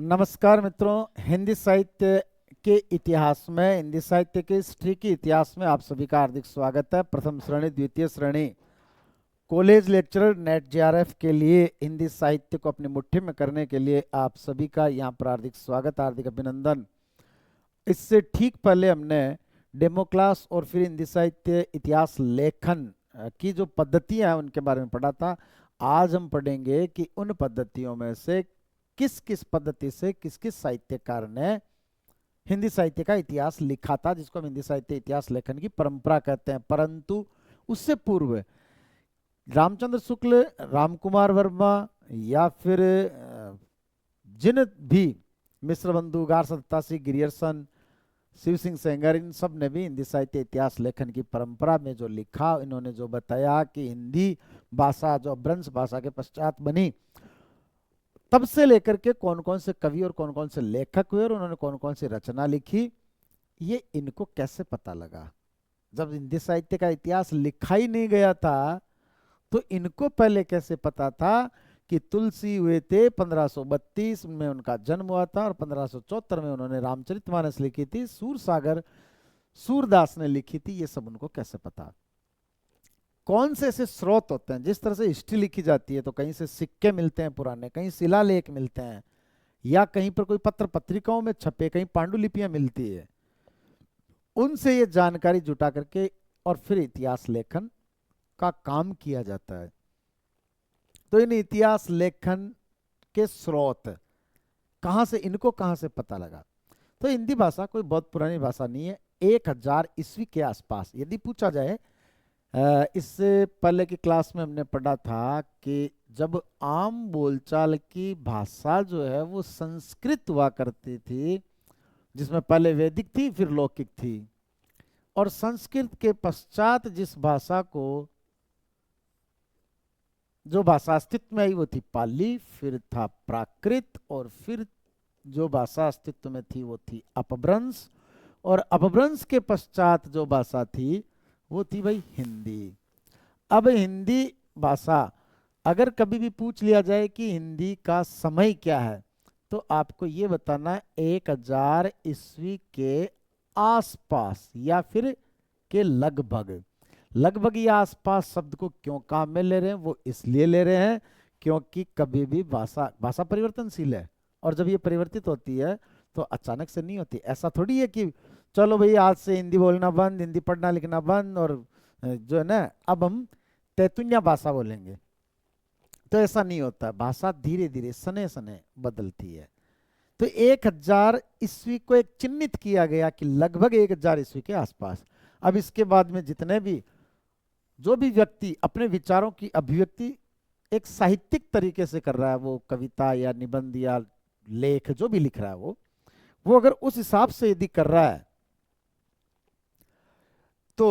नमस्कार मित्रों, हिंदी साहित्य के इतिहास में, हिंदी साहित्य के हिस्ट्री के इतिहास में आप सभी का हार्दिक स्वागत है। प्रथम श्रेणी, द्वितीय श्रेणी, कॉलेज लेक्चरर, नेट जेआरएफ के लिए हिंदी साहित्य को अपनी मुट्ठी में करने के लिए आप सभी का यहाँ पर हार्दिक स्वागत, हार्दिक अभिनंदन। इससे ठीक पहले हमने डेमो क्लास और फिर हिंदी साहित्य इतिहास लेखन की जो पद्धतियां हैं उनके बारे में पढ़ा था। आज हम पढ़ेंगे कि उन पद्धतियों में से किस किस पद्धति से किस किस साहित्यकार ने हिंदी साहित्य का इतिहास लिखा था, जिसको हम हिंदी साहित्य इतिहास लेखन की परंपरा कहते हैं। परंतु उससे पूर्व रामचंद्र शुक्ल, रामकुमार वर्मा या फिर जिन भी मिश्र बंधु, गारस दत्तासी, गिरियर्सन, शिव सिंह सेंगर, इन सब ने भी हिंदी साहित्य इतिहास लेखन की परंपरा में जो लिखा, इन्होंने जो बताया कि हिंदी भाषा जो अपभ्रंश भाषा के पश्चात बनी, तब से लेकर के कौन कौन से कवि और कौन कौन से लेखक हुए और उन्होंने कौन कौन सी रचना लिखी, ये इनको कैसे पता लगा। जब हिंदी साहित्य का इतिहास लिखा ही नहीं गया था तो इनको पहले कैसे पता था कि तुलसी हुए थे 1532 में, उनका जन्म हुआ था और 1574 में उन्होंने रामचरितमानस लिखी थी, सूरसागर सूरदास ने लिखी थी, ये सब उनको कैसे पता। कौन से ऐसे स्रोत होते हैं, जिस तरह से हिस्ट्री लिखी जाती है तो कहीं से सिक्के मिलते हैं पुराने, कहीं शिलालेख मिलते हैं, या कहीं पर कोई पत्र पत्रिकाओं में छपे, कहीं पांडुलिपियां मिलती है, उनसे ये जानकारी जुटा करके और फिर इतिहास लेखन का काम किया जाता है। तो इन इतिहास लेखन के स्रोत कहां से, इनको कहां से पता लगा। तो हिंदी भाषा कोई बहुत पुरानी भाषा नहीं है। 1000 ईस्वी के आसपास यदि पूछा जाए, इससे पहले की क्लास में हमने पढ़ा था कि जब आम बोलचाल की भाषा जो है वो संस्कृत हुआ करती थी, जिसमें पहले वैदिक थी फिर लौकिक थी, और संस्कृत के पश्चात जिस भाषा को, जो भाषा अस्तित्व में आई वो थी पाली, फिर था प्राकृत, और फिर जो भाषा अस्तित्व में थी वो थी अपभ्रंश, और अपभ्रंश के पश्चात जो भाषा थी वो थी भाई हिंदी। अब हिंदी भाषा अगर कभी भी पूछ लिया जाए कि हिंदी का समय क्या है, तो आपको ये बताना है 1000 ईस्वी के आसपास या फिर के लगभग। लगभग या आसपास शब्द को क्यों काम में ले रहे हैं, वो इसलिए ले रहे हैं क्योंकि कभी भी भाषा परिवर्तनशील है, और जब ये परिवर्तित होती है तो अचानक से नहीं होती। ऐसा थोड़ी है कि चलो भाई आज से हिंदी बोलना बंद, हिंदी पढ़ना लिखना बंद, और जो है ना अब हम तैतुनिया भाषा बोलेंगे, तो ऐसा नहीं होता। भाषा धीरे धीरे सने सने बदलती है। तो 1000 ईस्वी को एक चिन्हित किया गया कि लगभग 1000 ईस्वी के आसपास। अब इसके बाद में जितने भी जो भी व्यक्ति अपने विचारों की अभिव्यक्ति एक साहित्यिक तरीके से कर रहा है, वो कविता या निबंध या लेख जो भी लिख रहा है, वो अगर उस हिसाब से यदि कर रहा है तो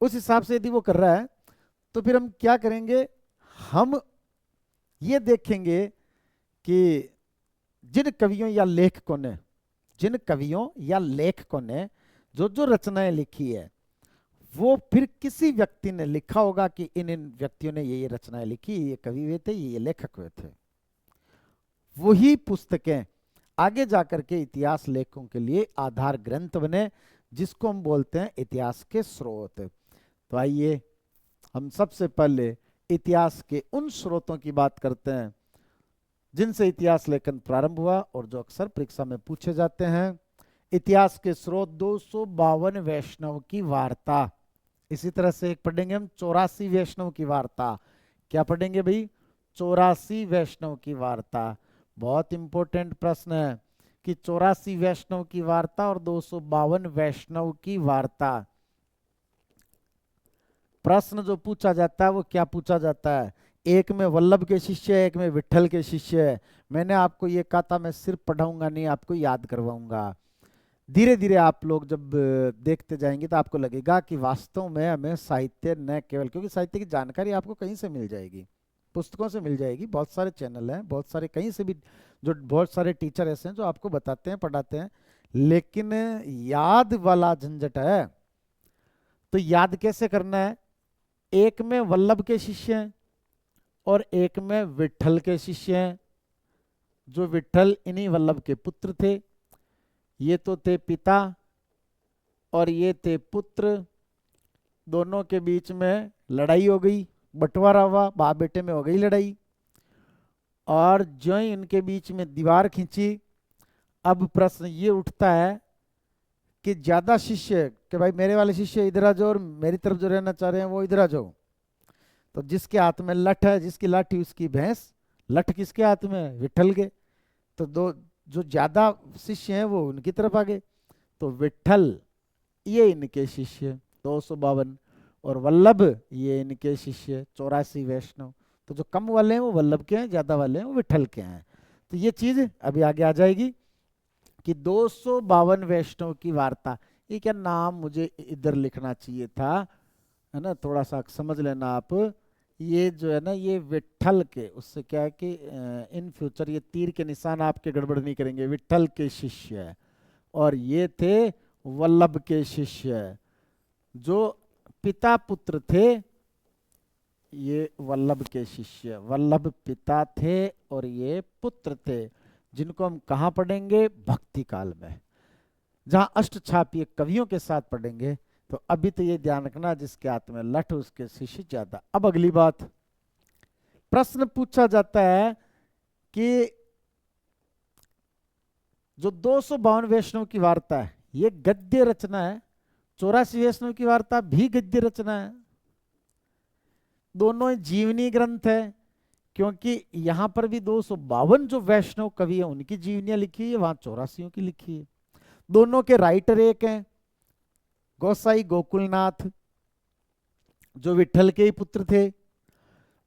उस हिसाब से यदि वो कर रहा है तो फिर हम क्या करेंगे, हम ये देखेंगे कि जिन कवियों या लेखकों ने, जिन कवियों या लेखकों ने जो जो रचनाएं लिखी है, वो फिर किसी व्यक्ति ने लिखा होगा कि इन इन व्यक्तियों ने ये रचनाएं लिखी, ये कवि हुए थे, ये लेखक हुए थे। वही पुस्तकें आगे जाकर के इतिहास लेखकों के लिए आधार ग्रंथ बने, जिसको हम बोलते हैं इतिहास के स्रोत। तो आइए हम सबसे पहले इतिहास के उन स्रोतों की बात करते हैं जिनसे इतिहास लेखन प्रारंभ हुआ और जो अक्सर परीक्षा में पूछे जाते हैं। इतिहास के स्रोत 252 वैष्णव की वार्ता, इसी तरह से एक पढ़ेंगे हम 84 वैष्णव की वार्ता। क्या पढ़ेंगे भाई? 84 वैष्णव की वार्ता। बहुत इंपॉर्टेंट प्रश्न है कि 84 वैष्णव की वार्ता और 252 वैष्णव की वार्ता। प्रश्न जो पूछा जाता है वो क्या पूछा जाता है, एक में वल्लभ के शिष्य है, एक में विट्ठल के शिष्य है। मैंने आपको ये कहा था मैं सिर्फ पढ़ाऊंगा नहीं, आपको याद करवाऊंगा। धीरे धीरे आप लोग जब देखते जाएंगे तो आपको लगेगा कि वास्तव में हमें साहित्य न केवल, क्योंकि साहित्य की जानकारी आपको कहीं से मिल जाएगी, पुस्तकों से मिल जाएगी, बहुत सारे चैनल हैं, बहुत सारे कहीं से भी, जो बहुत सारे टीचर ऐसे हैं जो आपको बताते हैं, पढ़ाते हैं, लेकिन याद वाला झंझट है। तो याद कैसे करना है, एक में वल्लभ के शिष्य हैं और एक में विट्ठल के शिष्य हैं, जो विट्ठल इन्हीं वल्लभ के पुत्र थे। ये तो थे पिता और ये थे पुत्र, दोनों के बीच में लड़ाई हो गई, बंटवारा हुआ, बाप बेटे में हो गई लड़ाई। और जो ही इनके बीच में दीवार खींची, अब प्रश्न ये उठता है कि ज्यादा शिष्य, कि भाई मेरे वाले शिष्य इधर आ जाओ और मेरी तरफ जो रहना चाह रहे हैं वो इधर आ जाओ। तो जिसके हाथ में लठ है, जिसकी लाठी उसकी भैंस, लठ किसके हाथ में है? विट्ठल के। तो दो जो ज्यादा शिष्य हैं वो उनकी तरफ आ गए। तो विट्ठल ये इनके शिष्य 252, और वल्लभ ये इनके शिष्य 84 वैष्णव। तो जो कम वाले हैं वो वल्लभ के हैं, ज्यादा वाले हैं वो विट्ठल के हैं। तो ये चीज अभी आगे आ जाएगी कि 252 वैष्णव की वार्ता। ये क्या नाम मुझे इधर लिखना चाहिए था, है ना, थोड़ा सा समझ लेना आप। ये जो है ना, ये विट्ठल के, उससे क्या है कि इन फ्यूचर ये तीर के निशान आपके गड़बड़ नहीं करेंगे। विट्ठल के शिष्य है, और ये थे वल्लभ के शिष्य। जो पिता पुत्र थे ये वल्लभ के शिष्य, वल्लभ पिता थे और ये पुत्र थे, जिनको हम कहाँ पढ़ेंगे? भक्ति काल में, जहां अष्टछापीय कवियों के साथ पढ़ेंगे। तो अभी तो ये ध्यान रखना, जिसके हाथ में लठ उसके शिष्य ज्यादा। अब अगली बात, प्रश्न पूछा जाता है कि जो 252 वैष्णव की वार्ता है ये गद्य रचना है, 84 वैष्णव की वार्ता भी गद्य रचना है। दोनों जीवनी ग्रंथ है, क्योंकि यहां पर भी 252 जो वैष्णव कवि है उनकी जीवनियां लिखी है, वहां 84 की लिखी है। दोनों के राइटर एक हैं, गोसाई गोकुलनाथ, जो विट्ठल के ही पुत्र थे।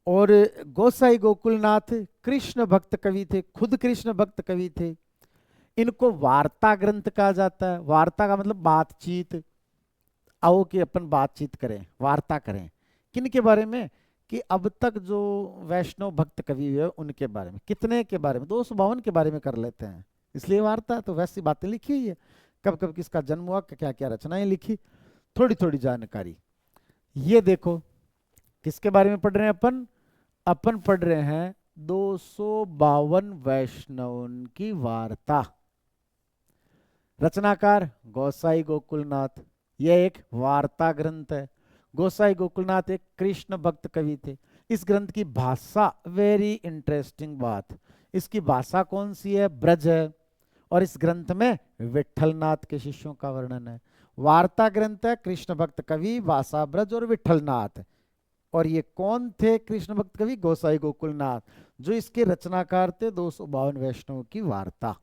और गोसाई गोकुलनाथ कृष्ण भक्त कवि थे, खुद कृष्ण भक्त कवि थे। इनको वार्ता ग्रंथ कहा जाता है। वार्ता का मतलब बातचीत, आओ कि अपन बातचीत करें, वार्ता करें। किन के बारे में? कि अब तक जो वैष्णव भक्त कवि हुए उनके बारे में। कितने के बारे में? 252 के बारे में कर लेते हैं, इसलिए वार्ता। तो वैसी बातें लिखी हुई है, कब कब किसका जन्म हुआ, क्या क्या रचनाएं लिखी, थोड़ी थोड़ी जानकारी। ये देखो किसके बारे में पढ़ रहे हैं अपन? अपन पढ़ रहे हैं 252 वैष्णव की वार्ता। रचनाकार गोसाई गोकुलनाथ, यह एक वार्ता ग्रंथ है। गोसाई गोकुलनाथ एक कृष्ण भक्त कवि थे। इस ग्रंथ की भाषा, वेरी इंटरेस्टिंग बात, इसकी भाषा कौन सी है? ब्रज है। और इस ग्रंथ में विट्ठलनाथ के शिष्यों का वर्णन है। वार्ता ग्रंथ है, कृष्ण भक्त कवि, भाषा ब्रज और विट्ठलनाथ। और ये कौन थे कृष्ण भक्त कवि? गोसाई गोकुलनाथ, जो इसके रचनाकार थे 252 वैष्णव की वार्ता।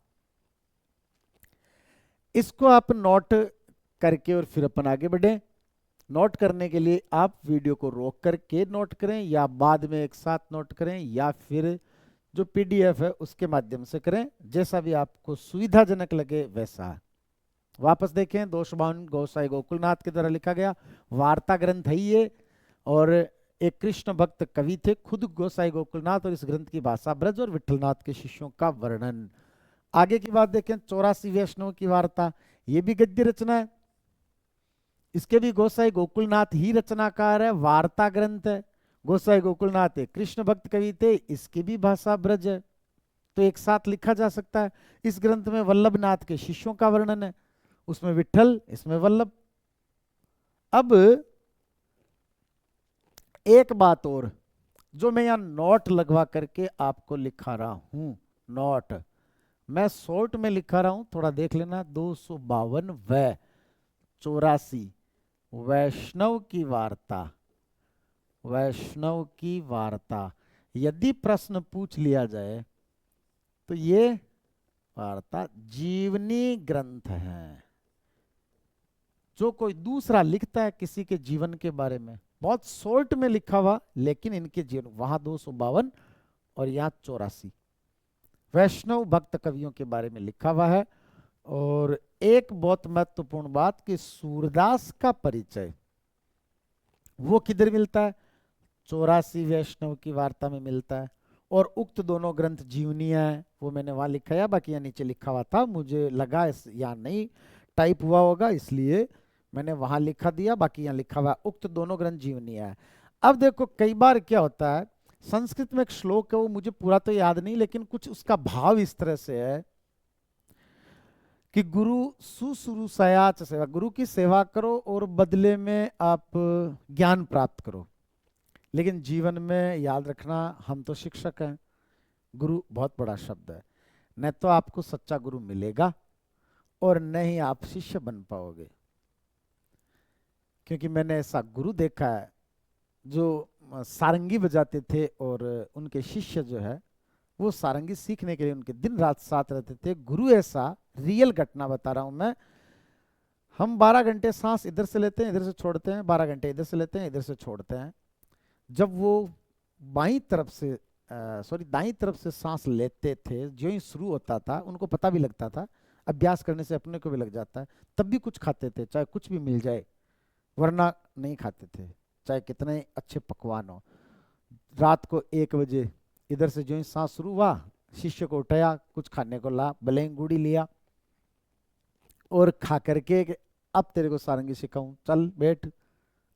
इसको आप नोट करके और फिर अपन आगे बढ़े। नोट करने के लिए आप वीडियो को रोक करके नोट करें, या बाद में एक साथ नोट करें, या फिर जो पीडीएफ है उसके माध्यम से करें, जैसा भी आपको सुविधाजनक लगे वैसा। वापस देखें, 252 गोसाई गोकुलनाथ के द्वारा लिखा गया वार्ता ग्रंथ है ये। और एक कृष्ण भक्त कवि थे, खुद गोसाई गोकुलनाथ, और इस ग्रंथ की भाषा ब्रज और विट्ठलनाथ के शिष्यों का वर्णन। आगे की बात देखें, 84 वैष्णव की वार्ता, ये भी गद्य रचना है। इसके भी गोसाई गोकुलनाथ ही रचनाकार है, वार्ता ग्रंथ है। गोसाई गोकुलनाथ एक कृष्ण भक्त कवि थे, इसकी भी भाषा ब्रज है, तो एक साथ लिखा जा सकता है। इस ग्रंथ में वल्लभनाथ के शिष्यों का वर्णन है, उसमें विट्ठल, इसमें वल्लभ। अब एक बात और, जो मैं यहां नोट लगवा करके आपको लिखा रहा हूं, नोट मैं शॉर्ट में लिखा रहा हूं, थोड़ा देख लेना। 252 व 84 वैष्णव की वार्ता, वैष्णव की वार्ता। यदि प्रश्न पूछ लिया जाए तो ये वार्ता जीवनी ग्रंथ है। जो कोई दूसरा लिखता है किसी के जीवन के बारे में, बहुत शॉर्ट में लिखा हुआ, लेकिन इनके जीवन, वहां 252 और यहां 84 वैष्णव भक्त कवियों के बारे में लिखा हुआ है। और एक बहुत महत्वपूर्ण बात कि सूरदास का परिचय वो किधर मिलता है? 84 वैष्णव की वार्ता में मिलता है। और उक्त दोनों ग्रंथ जीवनियां है, वो मैंने वहां लिखा है, बाकी यहाँ नीचे लिखा हुआ था, मुझे लगा यहाँ नहीं टाइप हुआ होगा इसलिए मैंने वहां लिखा दिया, बाकी यहाँ लिखा हुआ उक्त दोनों ग्रंथ जीवनियां है। अब देखो कई बार क्या होता है संस्कृत में एक श्लोक है, वो मुझे पूरा तो याद नहीं, लेकिन कुछ उसका भाव इस तरह से है कि गुरु शुश्रूषयाच सेवा, गुरु की सेवा करो और बदले में आप ज्ञान प्राप्त करो। लेकिन जीवन में याद रखना, हम तो शिक्षक हैं, गुरु बहुत बड़ा शब्द है। न तो आपको सच्चा गुरु मिलेगा और न ही आप शिष्य बन पाओगे। क्योंकि मैंने ऐसा गुरु देखा है जो सारंगी बजाते थे और उनके शिष्य जो है वो सारंगी सीखने के लिए उनके दिन रात साथ रहते थे। गुरु ऐसा, रियल घटना बता रहा हूं मैं। हम 12 घंटे सांस इधर से लेते हैं इधर से छोड़ते हैं, 12 घंटे इधर से लेते हैं इधर से छोड़ते हैं। जब वो बाईं तरफ से दाईं तरफ से सांस लेते थे, जो ही शुरू होता था उनको पता भी लगता था, अभ्यास करने से अपने को भी लग जाता है, तब भी कुछ खाते थे, चाहे कुछ भी मिल जाए, वरना नहीं खाते थे, चाहे कितने अच्छे पकवान हो। रात को 1 बजे इधर से जो ही सांस शुरू हुआ, शिष्य को उठाया, कुछ खाने को ला, भले ही गुड़ी लिया और खा करके कि अब तेरे को सारंगी सिखाऊं, चल बैठ।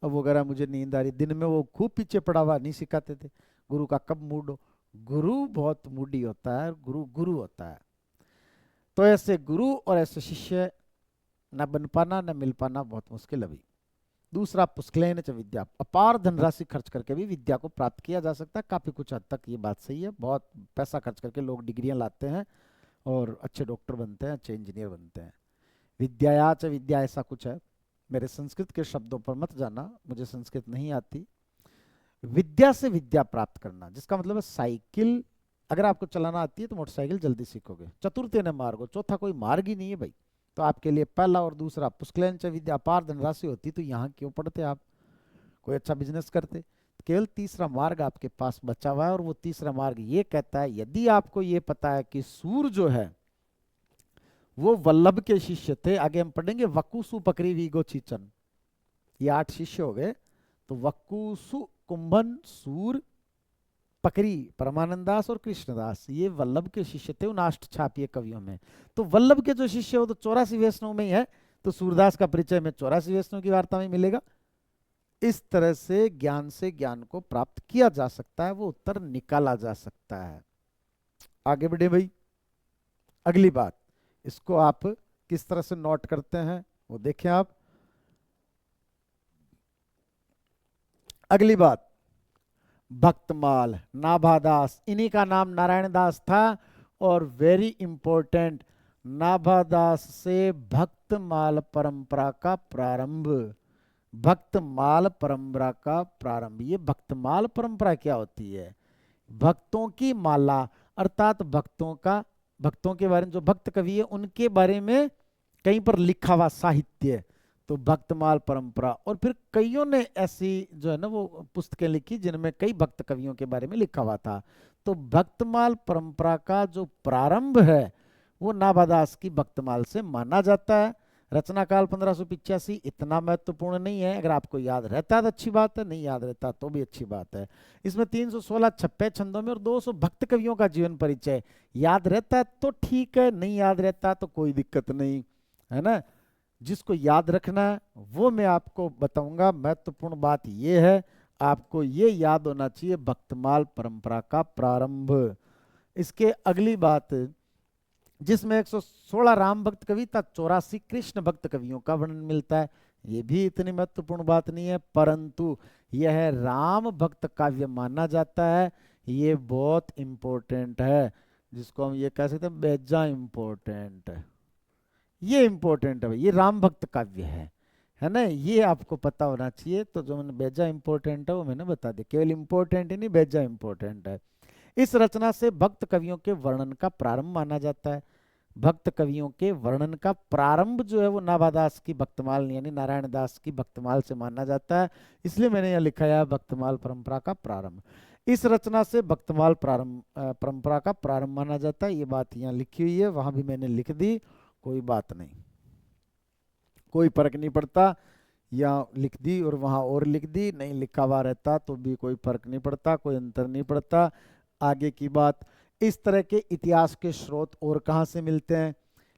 अब वो कह रहा मुझे नींद आ रही। दिन में वो खूब पीछे पड़ा हुआ, नहीं सिखाते थे। गुरु का कब मूड हो, गुरु बहुत मूडी होता है, गुरु गुरु होता है। तो ऐसे गुरु और ऐसे शिष्य न बन पाना न मिल पाना बहुत मुश्किल अभी। दूसरा, पुष्कलेन च विद्या, अपार धनराशि खर्च करके भी विद्या को प्राप्त किया जा सकता है। काफी कुछ हद तक ये बात सही है, बहुत पैसा खर्च करके लोग डिग्रियां लाते हैं और अच्छे डॉक्टर बनते हैं, अच्छे इंजीनियर बनते हैं। विद्याया च विद्या ऐसा कुछ है, मेरे संस्कृत के शब्दों पर मत जाना, मुझे संस्कृत नहीं आती। विद्या से विद्या प्राप्त करना, जिसका मतलब है साइकिल अगर आपको चलाना आती है तो मोटरसाइकिल जल्दी सीखोगे। चतुर्थेन मार्गो, चौथा कोई मार्ग ही नहीं है भाई। तो आपके लिए पहला और दूसरा, पुष्कलेन च विद्या, अपार धनराशि होती तो यहाँ क्यों पढ़ते आप, कोई अच्छा बिजनेस करते। केवल तीसरा मार्ग आपके पास बचा हुआ है, और वो तीसरा मार्ग ये कहता है, यदि आपको ये पता है कि सूर जो है वो वल्लभ के शिष्य थे, आगे हम पढ़ेंगे वकुसु पकरी वीगो चीचन, ये 8 शिष्य हो गए। तो वकुसु, कुंभन, सूर, पकरी परमानंदास और कृष्णदास, ये वल्लभ के शिष्य थे उन अष्टछापीय कवियों में। तो वल्लभ के जो शिष्य वो तो 84 वैष्णव में ही है, तो सूरदास का परिचय में 84 वैष्णव की वार्ता में मिलेगा। इस तरह से ज्ञान को प्राप्त किया जा सकता है, वो उत्तर निकाला जा सकता है। आगे बढ़े भाई। अगली बात, इसको आप किस तरह से नोट करते हैं वो देखें आप। अगली बात, भक्तमाल, नाभादास, इन्हीं का नाम नारायण दास था। और वेरी इंपॉर्टेंट, नाभादास से भक्तमाल परंपरा का प्रारंभ। भक्तमाल परंपरा का प्रारंभ, ये भक्तमाल परंपरा क्या होती है? भक्तों की माला, अर्थात भक्तों के बारे में, जो भक्त कवि है उनके बारे में कहीं पर लिखा हुआ साहित्य, तो भक्तमाल परंपरा। और फिर कईयों ने ऐसी जो है ना वो पुस्तकें लिखी जिनमें कई भक्त कवियों के बारे में लिखा हुआ था। तो भक्तमाल परंपरा का जो प्रारंभ है वो नाभादास की भक्तमाल से माना जाता है। रचना काल 1585, इतना महत्वपूर्ण नहीं है, अगर आपको याद रहता है तो अच्छी बात है, नहीं याद रहता तो भी अच्छी बात है। इसमें 316 छप्पे छंदों में और 200 भक्त कवियों का जीवन परिचय। याद रहता है तो ठीक है, नहीं याद रहता तो कोई दिक्कत नहीं है ना। जिसको याद रखना है वो मैं आपको बताऊंगा। महत्वपूर्ण बात यह है, आपको ये याद होना चाहिए, भक्तमाल परंपरा का प्रारंभ। इसके अगली बात, जिसमें 116 राम भक्त कविता, 84 कृष्ण भक्त कवियों का वर्णन मिलता है। ये भी इतनी महत्वपूर्ण बात नहीं है, परंतु यह राम भक्त काव्य माना जाता है, ये बहुत इंपॉर्टेंट है, जिसको हम ये कह सकते हैं बेजा इंपॉर्टेंट। ये इंपॉर्टेंट है भाई, ये राम भक्त काव्य है ना, ये आपको पता होना चाहिए। तो जो मैंने बेजा इंपॉर्टेंट है वो मैंने बता दिया, केवल इंपॉर्टेंट ही नहीं, बेजा इंपॉर्टेंट है। इस रचना से भक्त कवियों के वर्णन का प्रारंभ माना जाता है। भक्त कवियों के वर्णन का प्रारंभ जो है वो नाभादास की भक्तमाल यानी नारायण दास की भक्तमाल से माना जाता है, इसलिए मैंने यह लिखा है भक्तमाल परंपरा का प्रारंभ। इस रचना से भक्तमाल परंपरा का प्रारंभ माना जाता है। ये बात यहाँ लिखी हुई है, वहां भी मैंने लिख दी, कोई बात नहीं, कोई फर्क नहीं पड़ता। यहाँ लिख दी और वहां और लिख दी, नहीं लिखा हुआ रहता तो भी कोई फर्क नहीं पड़ता, कोई अंतर नहीं पड़ता। आगे की बात, इस तरह के इतिहास के स्रोत और कहाँ से मिलते हैं?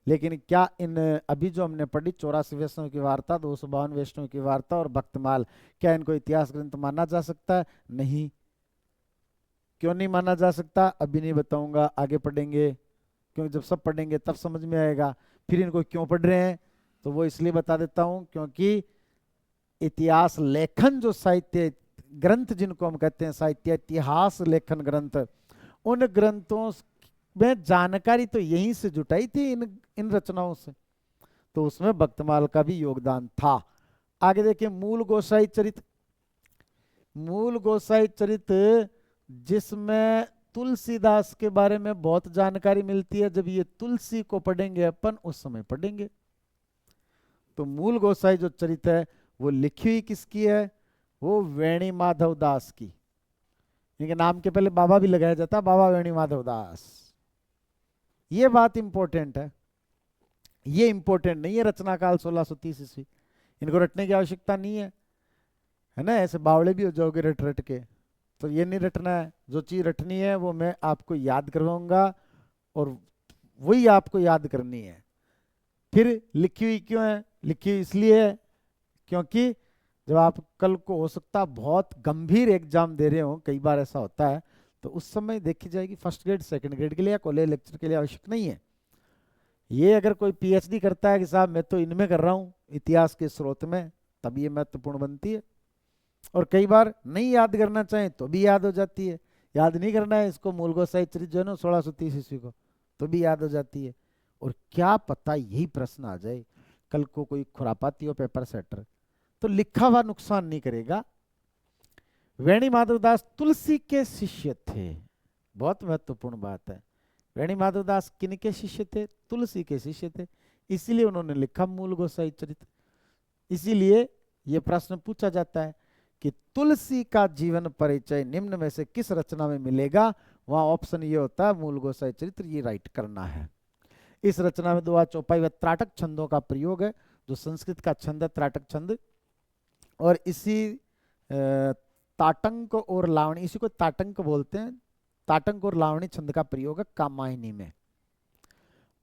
लेकिन क्या इन अभी जो हमने पढ़ी 84 वैष्णव की वार्ता, 252 वैष्णव की वार्ता और भक्तमाल, क्या इनको इतिहास ग्रंथ माना जा सकता है? नहीं। क्यों नहीं माना जा सकता अभी नहीं बताऊंगा, आगे पढ़ेंगे, क्योंकि जब सब पढ़ेंगे तब समझ में आएगा। फिर इनको क्यों पढ़ रहे हैं तो वो इसलिए बता देता हूं, क्योंकि इतिहास लेखन जो साहित्य ग्रंथ जिनको हम कहते हैं साहित्य इतिहास लेखन ग्रंथ, उन ग्रंथों में जानकारी तो यहीं से जुटाई थी इन इन रचनाओं से, तो उसमें भक्तमाल का भी योगदान था। आगे देखिए मूल गोसाई चरित। मूल गोसाई चरित जिसमें तुलसीदास के बारे में बहुत जानकारी मिलती है, जब ये तुलसी को पढ़ेंगे अपन उस समय पढ़ेंगे। तो मूल गोसाई जो चरित है वो लिखी हुई किसकी है, वो वेणी माधव दास की। इनके नाम के पहले बाबा भी लगाया जाता, बाबा वेणी माधव दास। ये बात इंपॉर्टेंट है, ये इंपॉर्टेंट नहीं है रचना काल 1630 ईस्वी, इनको रटने की आवश्यकता नहीं है ना, ऐसे बावड़े भी हो जाओगे रट रट के, तो ये नहीं रटना है। जो चीज रटनी है वो मैं आपको याद करवाऊंगा और वही आपको याद करनी है। फिर लिखी हुई क्यों है, लिखी हुई इसलिए है क्योंकि जब आप कल को हो सकता बहुत गंभीर एग्जाम दे रहे हो, कई बार ऐसा होता है, तो उस समय देखी जाएगी फर्स्ट ग्रेड सेकंड ग्रेड के लिए या कॉलेज लेक्चर के लिए आवश्यक नहीं है। ये अगर कोई पीएचडी करता है कि साहब मैं तो इनमें कर रहा हूँ इतिहास के स्रोत में, तब ये महत्वपूर्ण बनती है। और कई बार नहीं याद करना चाहें तो भी याद हो जाती है, याद नहीं करना है इसको मूल गोसाई चरित जो है ना 1630 ईस्वी को, तो भी याद हो जाती है। और क्या पता यही प्रश्न आ जाए कल को कोई खुरापाती हो पेपर सेटर, तो लिखा हुआ नुकसान नहीं करेगा। वेणी माधव दास तुलसी के शिष्य थे, बहुत महत्वपूर्ण बात है। वेणी माधव दास किन के शिष्य थे, तुलसी के शिष्य थे, इसीलिए उन्होंने लिखा मूल गोसाई चरित। इसीलिए यह प्रश्न पूछा जाता है कि तुलसी का जीवन परिचय निम्न में से किस रचना में मिलेगा, वहां ऑप्शन ये होता है मूल गोसाई चरित्र, ये राइट करना है। इस रचना में दोहा चौपाई व त्राटक छंदों का प्रयोग है, जो संस्कृत का छंद है त्राटक छंद, और इसी ताटंक और लावणी, इसी को ताटंक बोलते हैं, ताटंक और लावणी छंद का प्रयोग है कामायनी में।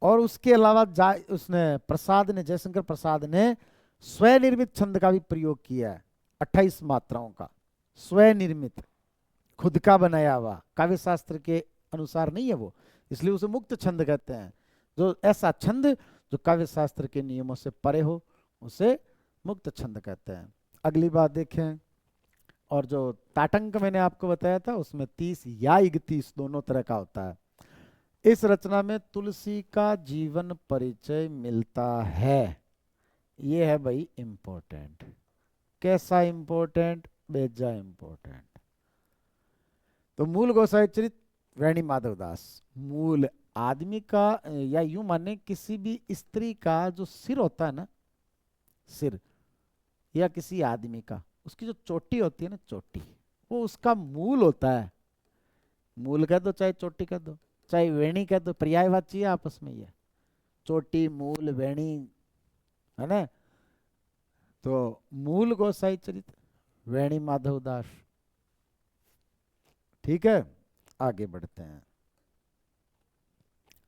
और उसके अलावा उसने प्रसाद ने, जयशंकर प्रसाद ने स्वनिर्मित छंद का भी प्रयोग किया है, 28 मात्राओं का स्वनिर्मित, खुद का बनाया हुआ, काव्य शास्त्र के अनुसार नहीं है वो, इसलिए उसे मुक्त छंद कहते हैं। जो ऐसा छंद जो काव्य शास्त्र के नियमों से परे हो उसे मुक्त छंद कहते हैं। अगली बात देखें, और जो ताटंक मैंने आपको बताया था उसमें 30 या 31 दोनों तरह का होता है। इस रचना में तुलसी का जीवन परिचय मिलता है, ये है भाई इंपॉर्टेंट। कैसा इंपॉर्टेंट, बेजा इंपॉर्टेंट। तो मूल गोसाई चरित वेणी माधव दास, मूल आदमी का, या यूं माने किसी भी स्त्री का जो सिर होता है ना, सिर, या किसी आदमी का उसकी जो चोटी होती है ना, चोटी, वो उसका मूल होता है। मूल कह दो चाहे चोटी कह दो चाहे वेणी कह दो, पर्यायवाची है आपस में, ये चोटी मूल वेणी है ना। तो मूल गोसाई चरित वेणी माधव दास, ठीक है। आगे बढ़ते हैं।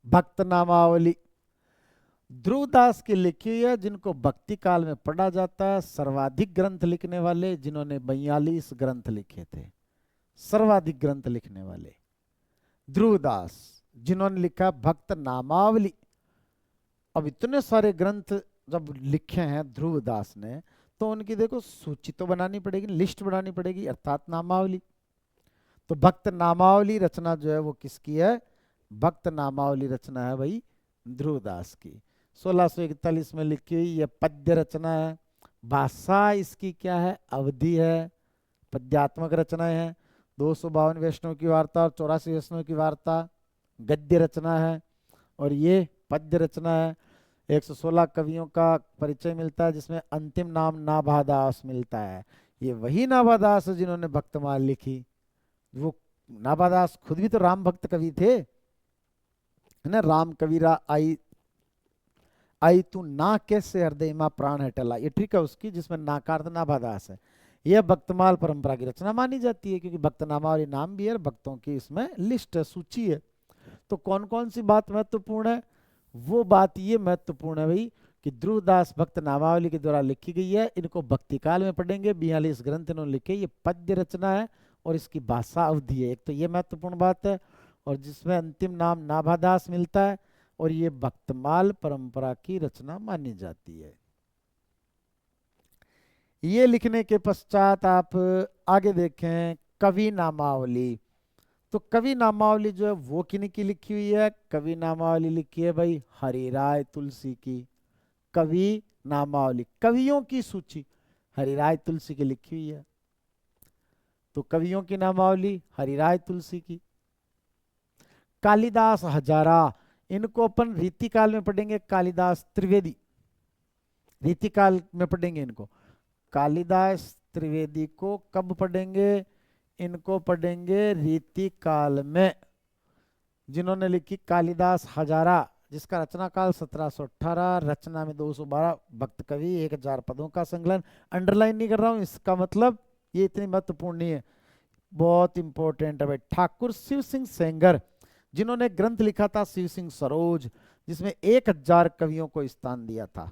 भक्त नामावली ध्रुवदास की लिखी हुई है, जिनको भक्ति काल में पढ़ा जाता है। सर्वाधिक ग्रंथ लिखने वाले, जिन्होंने 42 ग्रंथ लिखे थे, सर्वाधिक ग्रंथ लिखने वाले ध्रुवदास, जिन्होंने लिखा भक्त नामावली। अब इतने सारे ग्रंथ जब लिखे हैं ध्रुवदास ने, तो उनकी देखो सूची तो बनानी पड़ेगी, लिस्ट बनानी पड़ेगी, अर्थात नामावली। तो भक्त नामावली रचना जो है वो किसकी है, भक्त नामावली रचना है भाई ध्रुवदास की, 1641 में लिखी हुई। यह पद्य रचना है, भाषा इसकी क्या है, अवधि है, पद्यात्मक रचनाएं हैं। 252 वैष्णव की वार्ता और 84 वैष्णव की वार्ता गद्य रचना है, और ये पद्य रचना है। 116 कवियों का परिचय मिलता है, जिसमें अंतिम नाम नाभादास मिलता है। ये वही नाभादास है जिन्होंने भक्तमाल लिखी। वो नाभादास खुद भी तो राम भक्त कवि थे, है ना। राम कबीरा आई आई तू ना कैसे हृदय में प्राण है टला, ये ट्रिक है उसकी, जिसमें नाकार्थ नाभादास है। यह भक्तमाल परंपरा की रचना मानी जाती है, क्योंकि भक्तनामावली नाम भी है, भक्तों की इसमें लिस्ट है, सूची है। तो कौन कौन सी बात महत्वपूर्ण है, वो बात ये महत्वपूर्ण है भाई कि ध्रुवदास भक्त नामावली के द्वारा लिखी गई है। इनको भक्ति काल में पढ़ेंगे, 42 ग्रंथ इन्होंने लिखे, ये पद्य रचना है और इसकी भाषा अवधि है। एक तो ये महत्वपूर्ण बात है, और जिसमें अंतिम नाम नाभादास मिलता है, और ये भक्तमाल परंपरा की रचना मानी जाती है। ये लिखने के पश्चात आप आगे देखें कवि नामावली। तो कवि नामावली जो है वो किन की लिखी हुई है? कवि नामावली लिखी है भाई हरिराय तुलसी की। कवि नामावली, कवियों की सूची हरिराय तुलसी की लिखी हुई है। तो कवियों की नामावली हरिराय तुलसी की। कालिदास हजारा, इनको अपन रीतिकाल में पढ़ेंगे। कालिदास त्रिवेदी, रीतिकाल में पढ़ेंगे इनको। कालिदास त्रिवेदी को कब पढ़ेंगे? इनको पढ़ेंगे रीतिकाल में। जिन्होंने लिखी कालिदास हजारा, जिसका रचना काल 1718, रचना में 212, भक्त कवि, 1000 पदों का संकलन। अंडरलाइन नहीं कर रहा हूं, इसका मतलब ये इतनी महत्वपूर्ण नहीं है, बहुत इंपॉर्टेंट है भाई। ठाकुर शिव सिंह सेंगर, जिन्होंने ग्रंथ लिखा था शिव सिंह सरोज, जिसमें 1000 कवियों को स्थान दिया था।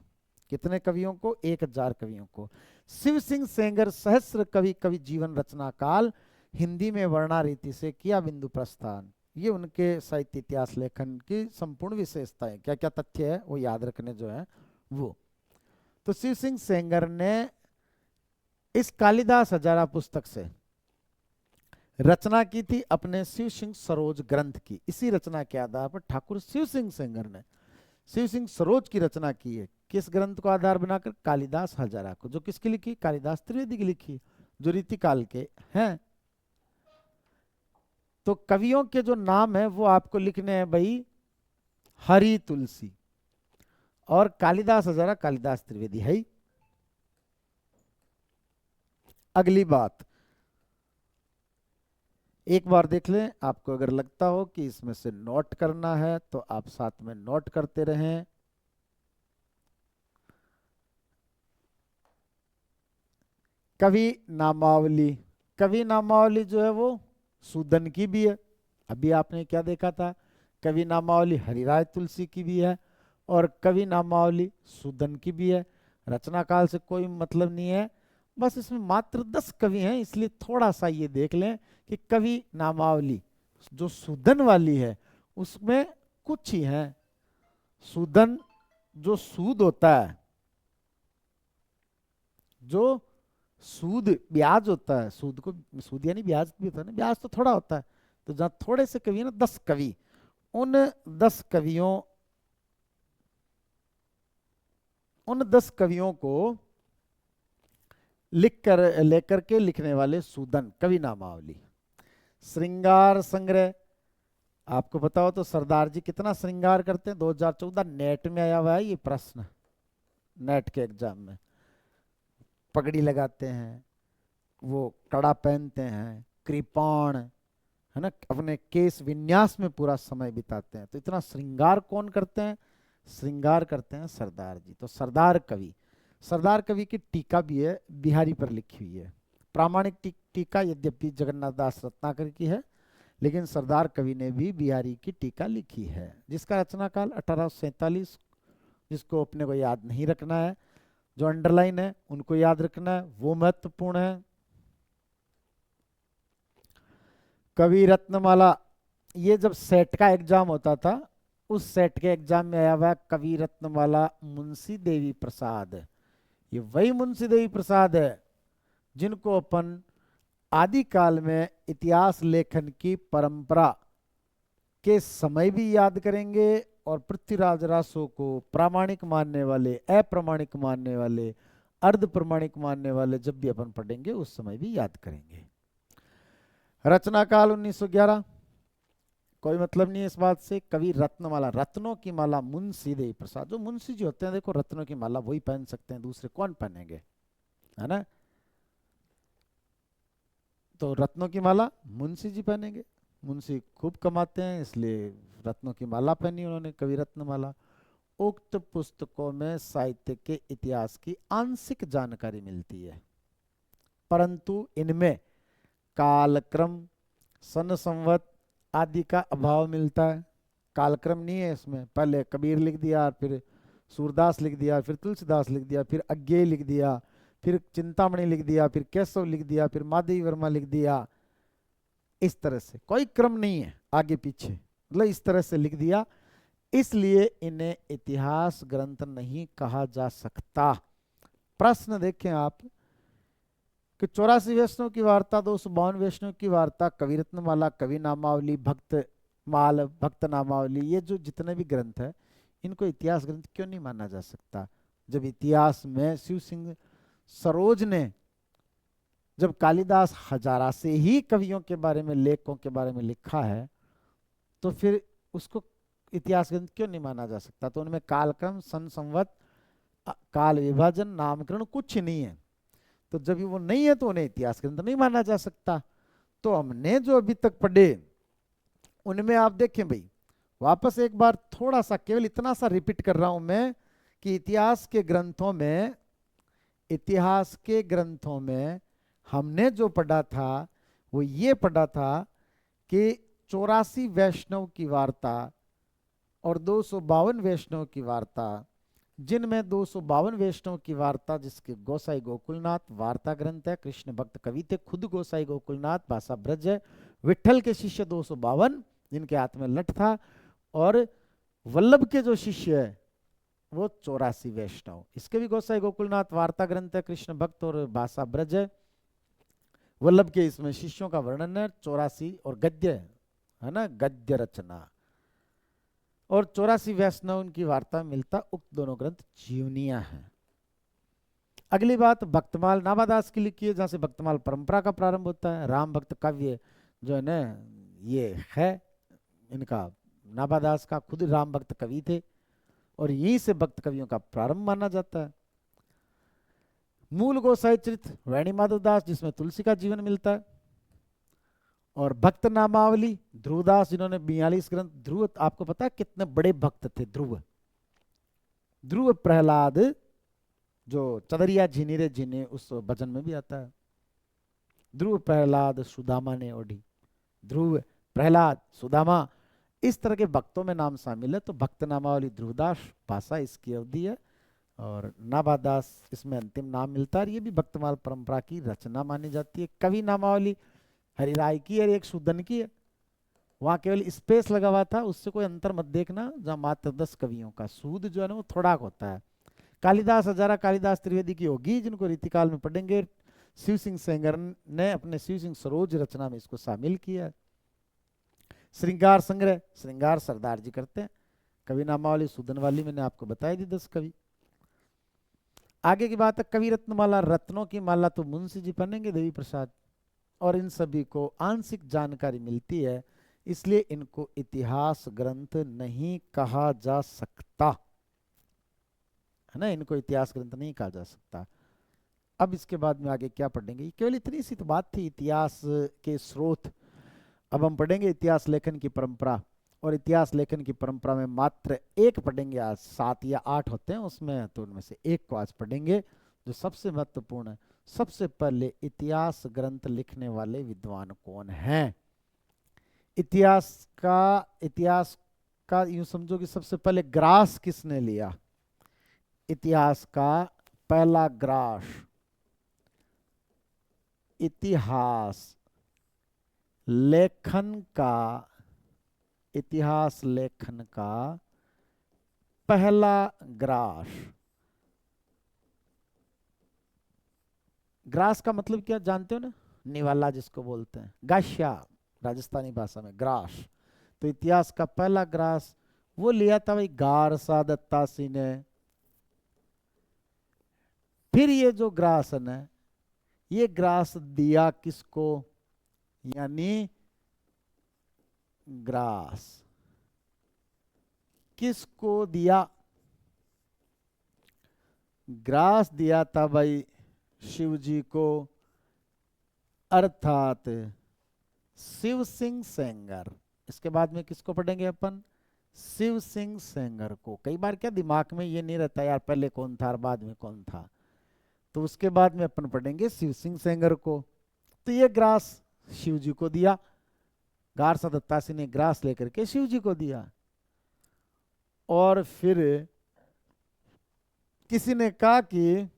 कितने कवियों को? 1000 कवियों को। शिव सिंह सेंगर सहस्र कवि, कवि जीवन रचना काल, हिंदी में वर्णा रीति से किया बिंदु प्रस्थान। ये उनके साहित्य इतिहास लेखन की संपूर्ण विशेषताएं, क्या क्या तथ्य है वो याद रखने जो है वो। तो शिव सिंह सेंगर ने इस कालिदास हजारा पुस्तक से रचना की थी अपने शिव सिंह सरोज ग्रंथ की। इसी रचना के आधार पर ठाकुर शिव सिंह सेंगर ने शिव सिंह सरोज की रचना की है। किस ग्रंथ को आधार बनाकर? कालिदास हजारा को, जो किसकी लिखी? कालिदास त्रिवेदी की लिखी, जो रीतिकाल के हैं। तो कवियों के जो नाम है वो आपको लिखने हैं भाई हरि तुलसी, और कालिदास हजारा कालिदास त्रिवेदी है। अगली बात एक बार देख लें, आपको अगर लगता हो कि इसमें से नोट करना है तो आप साथ में नोट करते रहें। कवि नामावली, कवि नामावली जो है वो सूदन की भी है। अभी आपने क्या देखा था? कवि नामावली हरिराय तुलसी की भी है, और कवि नामावली सूदन की भी है। रचना काल से कोई मतलब नहीं है, बस इसमें मात्र 10 कवि हैं, इसलिए थोड़ा सा ये देख लें कि कवि नामावली जो सूदन वाली है उसमें कुछ ही हैं। सूदन जो सूद होता है, जो सूद ब्याज होता है, सूद को सूद यानी ब्याज भी होता है ना, ब्याज तो थोड़ा होता है। तो जहां थोड़े से कवि है ना, 10 कवि, उन 10 कवियों उन 10 कवियों को लिख कर लेकर के लिखने वाले सूदन, कवि नामावली। श्रृंगार संग्रह, आपको पता हो तो सरदार जी कितना श्रृंगार करते हैं। 2014 नेट में आया हुआ है ये प्रश्न, नेट के एग्जाम में। पगड़ी लगाते हैं, वो कड़ा पहनते हैं, कृपाण है ना, अपने केस विन्यास में पूरा समय बिताते हैं। तो इतना श्रृंगार कौन करते हैं? श्रृंगार करते हैं सरदार जी। तो सरदार कवि, सरदार कवि की टीका भी है, बिहारी पर लिखी हुई है। प्रामाणिक टीका यद्यपि जगन्नाथ दास रत्नाकर की है, लेकिन सरदार कवि ने भी बिहारी की टीका लिखी है, जिसका रचना काल 1847, जिसको अपने को याद नहीं रखना है, जो अंडरलाइन है उनको याद रखना है, वो महत्वपूर्ण है। कवि रत्नमाला, ये जब सेट का एग्जाम होता था, उस सेट के एग्जाम में आया हुआ है कवि रत्नमाला मुंशी देवी प्रसाद। ये वही मुंशी देवी प्रसाद है जिनको अपन आदिकाल में इतिहास लेखन की परंपरा के समय भी याद करेंगे, और पृथ्वीराज रासो को प्रामाणिक मानने वाले, अप्रामाणिक मानने वाले, अर्ध प्रमाणिक मानने वाले जब भी अपन पढ़ेंगे उस समय भी याद करेंगे। रचना काल 1911, कोई मतलब नहीं है इस बात से। कवि रत्नमाला, रत्नों की माला मुंशी देवी प्रसाद, जो मुंशी जी होते हैं देखो, रत्नों की माला वही पहन सकते हैं, दूसरे कौन पहनेंगे, है ना। तो रत्नों की माला मुंशी जी पहनेंगे, मुंशी खूब कमाते हैं इसलिए रत्नों की माला पहनी उन्होंने, कवि रत्नमाला। उक्त पुस्तकों में साहित्य के इतिहास की आंशिक जानकारी मिलती है, परंतु इनमें कालक्रम, सन संवत आदि का अभाव मिलता है। कालक्रम नहीं है इसमें, पहले कबीर लिख दिया, फिर सूरदास लिख दिया, फिर तुलसीदास लिख दिया, फिर अज्ञेय लिख दिया, फिर चिंतामणि लिख दिया, फिर केशव लिख दिया, फिर माधवी वर्मा लिख दिया, इस तरह से, कोई क्रम नहीं है आगे पीछे, मतलब इस तरह से लिख दिया, इसलिए इन्हें इतिहास ग्रंथ नहीं कहा जा सकता। प्रश्न देखें आप कि 84 वैष्णव की वार्ता, 252 वैष्णव की वार्ता, कवि रत्नमाला, कवि नामावली, भक्त माल, भक्त नामावली, ये जो जितने भी ग्रंथ है इनको इतिहास ग्रंथ क्यों नहीं माना जा सकता? जब इतिहास में शिव सिंह सरोज ने, जब कालिदास हजारा से ही कवियों के बारे में, लेखकों के बारे में लिखा है, तो फिर उसको इतिहास ग्रंथ क्यों नहीं माना जा सकता? तो उनमें कालक्रम, सन संवत, काल विभाजन, नामकरण कुछ नहीं है। तो जब वो नहीं है तो उन्हें इतिहास ग्रंथ नहीं माना जा सकता। तो हमने जो अभी तक पढ़े उनमें आप देखें भाई, वापस एक बार थोड़ा सा केवल इतना सा रिपीट कर रहा हूं मैं कि इतिहास के ग्रंथों में, इतिहास के ग्रंथों में हमने जो पढ़ा था वो ये पढ़ा था कि 84 वैष्णव की वार्ता और 252 वैष्णव की वार्ता, जिनमें 252 वैष्णव की वार्ता जिसके गोसाई गोकुलनाथ वार्ता ग्रंथ है, कृष्ण भक्त कवि थे खुद गोसाई गोकुलनाथ, भाषा ब्रज है, विठल के शिष्य 252 जिनके हाथ में लठ था, और वल्लभ के जो शिष्य है वो 84 वैष्णव, इसके भी गोसाई गोकुलनाथ वार्ता ग्रंथ है, कृष्ण भक्त और भाषा ब्रज है। वल्लभ के इसमें शिष्यों का वर्णन है, 84 और गद्य है ना, गद्य रचना, और 84 वैष्णव उनकी वार्ता में मिलता, उक्त दोनों ग्रंथ जीवनियां हैं। अगली बात भक्तमाल नाभादास की लिखी है, जहां से भक्तमाल परंपरा का प्रारंभ होता है। राम भक्त काव्य जो है ना, ये है इनका, नाभादास का खुद राम भक्त कवि थे और यहीं से भक्त कवियों का प्रारंभ माना जाता है। मूल गोसाई चरित्र वैणी माधव दास, जिसमें तुलसी का जीवन मिलता है, और भक्त नामावली ध्रुवदास, जिन्होंने 42 ग्रंथ। ध्रुव आपको पता है कितने बड़े भक्त थे ध्रुव? ध्रुव प्रहलाद, जो चदरिया झिनी झिने उस भजन में भी आता है, ध्रुव प्रहलाद सुदामा ने ओढ़ी, ध्रुव प्रहलाद सुदामा, इस तरह के भक्तों में नाम शामिल है। तो भक्त नामावली ध्रुवदास भाषा इसकी अवधि है, और नाभादास इसमें अंतिम नाम मिलता है। ये भी भक्तमाल परंपरा की रचना मानी जाती है। कवि नामावली हरिराय की है, एक सुदन की है, वहां केवल स्पेस लगा हुआ था, उससे कोई अंतर मत देखना, जहां मात्र 10 कवियों का, सूद जो है ना वो थोड़ा होता है। कालिदास हजारा कालिदास त्रिवेदी की होगी, जिनको रीतिकाल में पढ़ेंगे। शिव सिंह सेंगर ने अपने शिव सिंह सरोज रचना में इसको शामिल किया। श्रृंगार संग्रह, श्रृंगार सरदार जी करते हैं। कवि नामावली सुदन वाली मैंने आपको बताई दी 10 कवि। आगे की बात है कवि रत्नमाला, रत्नों की माला तो मुंशी जी पढ़ेंगे, देवी प्रसाद, और इन सभी को आंशिक जानकारी मिलती है, इसलिए इनको इतिहास ग्रंथ नहीं कहा जा सकता, है ना, इनको इतिहास ग्रंथ नहीं कहा जा सकता। अब इसके बाद में आगे क्या पढ़ेंगे, केवल इतनी सी तो बात थी इतिहास के स्रोत। अब हम पढ़ेंगे इतिहास लेखन की परंपरा, और इतिहास लेखन की परंपरा में मात्र एक पढ़ेंगे आज, 7 या 8 होते हैं उसमें, तो उनमें से एक को आज पढ़ेंगे जो सबसे महत्वपूर्ण है। सबसे पहले इतिहास ग्रंथ लिखने वाले विद्वान कौन हैं? इतिहास का यूं समझो कि सबसे पहले ग्रास किसने लिया? इतिहास का पहला ग्रास, इतिहास लेखन का, इतिहास लेखन का पहला ग्रास। ग्रास का मतलब क्या जानते हो ना? निवाला जिसको बोलते हैं, गाशिया राजस्थानी भाषा में ग्रास। तो इतिहास का पहला ग्रास वो लिया था भाई गारसा दत्तासी ने। फिर ये जो ग्रास है ना, ये ग्रास दिया किसको? यानी ग्रास किसको दिया? ग्रास दिया था भाई शिव जी को, अर्थात शिव सिंह सेंगर। इसके बाद में किसको पढ़ेंगे अपन? शिव सिंह सेंगर को। कई बार क्या दिमाग में ये नहीं रहता यार पहले कौन था और बाद में कौन था, तो उसके बाद में अपन पढ़ेंगे शिव सिंह सेंगर को। तो ये ग्रास शिव जी को दिया, गारसा दत्तासी ने ग्रास लेकर के शिव जी को दिया। और फिर किसी ने कहा कि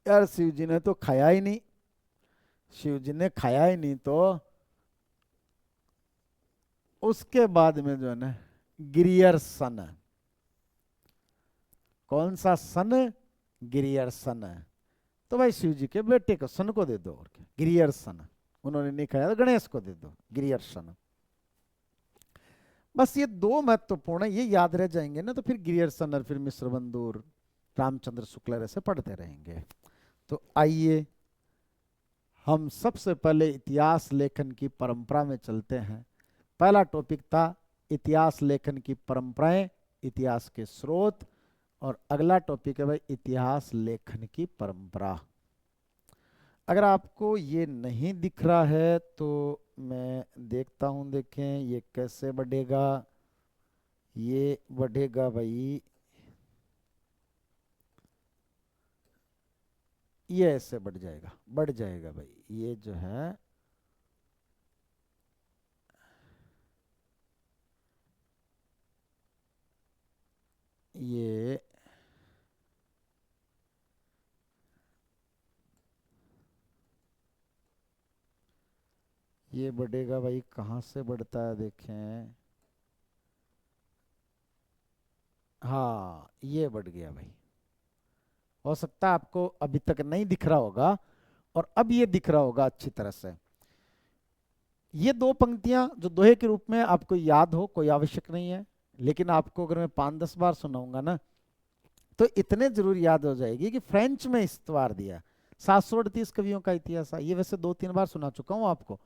यार शिव जी ने तो खाया ही नहीं, शिव जी ने खाया ही नहीं, तो उसके बाद में जो है ना गिरियर्सन, कौन सा सन? गिरियर्सन। तो भाई शिव जी के बेटे को सन को दे दो, और क्या, गिरियर्सन। उन्होंने नहीं खाया तो गणेश को दे दो, गिरियर्सन। बस ये दो महत्वपूर्ण है, ये याद रह जाएंगे ना, तो फिर गिरियर्सन और फिर मिश्र बंधु, रामचंद्र शुक्ल ऐसे पढ़ते रहेंगे। तो आइए हम सबसे पहले इतिहास लेखन की परंपरा में चलते हैं। पहला टॉपिक था इतिहास लेखन की परंपराएं, इतिहास के स्रोत, और अगला टॉपिक है भाई इतिहास लेखन की परंपरा। अगर आपको ये नहीं दिख रहा है तो मैं देखता हूं, देखें ये कैसे बढ़ेगा। ये बढ़ेगा भाई, ये ऐसे बढ़ जाएगा, बढ़ जाएगा भाई, ये जो है ये ये बढ़ेगा भाई, कहाँ से बढ़ता है देखें। हाँ ये बढ़ गया भाई। हो सकता है आपको अभी तक नहीं दिख रहा होगा, और अब ये दिख रहा होगा अच्छी तरह से। ये दो पंक्तियां जो दोहे के रूप में आपको याद हो, कोई आवश्यक नहीं है, लेकिन आपको अगर मैं 5-10 बार सुनाऊंगा ना तो इतने जरूर याद हो जाएगी कि फ्रेंच में इस्तवार दिया। 738 कवियों का इतिहास है, ये वैसे 2-3 बार सुना चुका हूं आपको,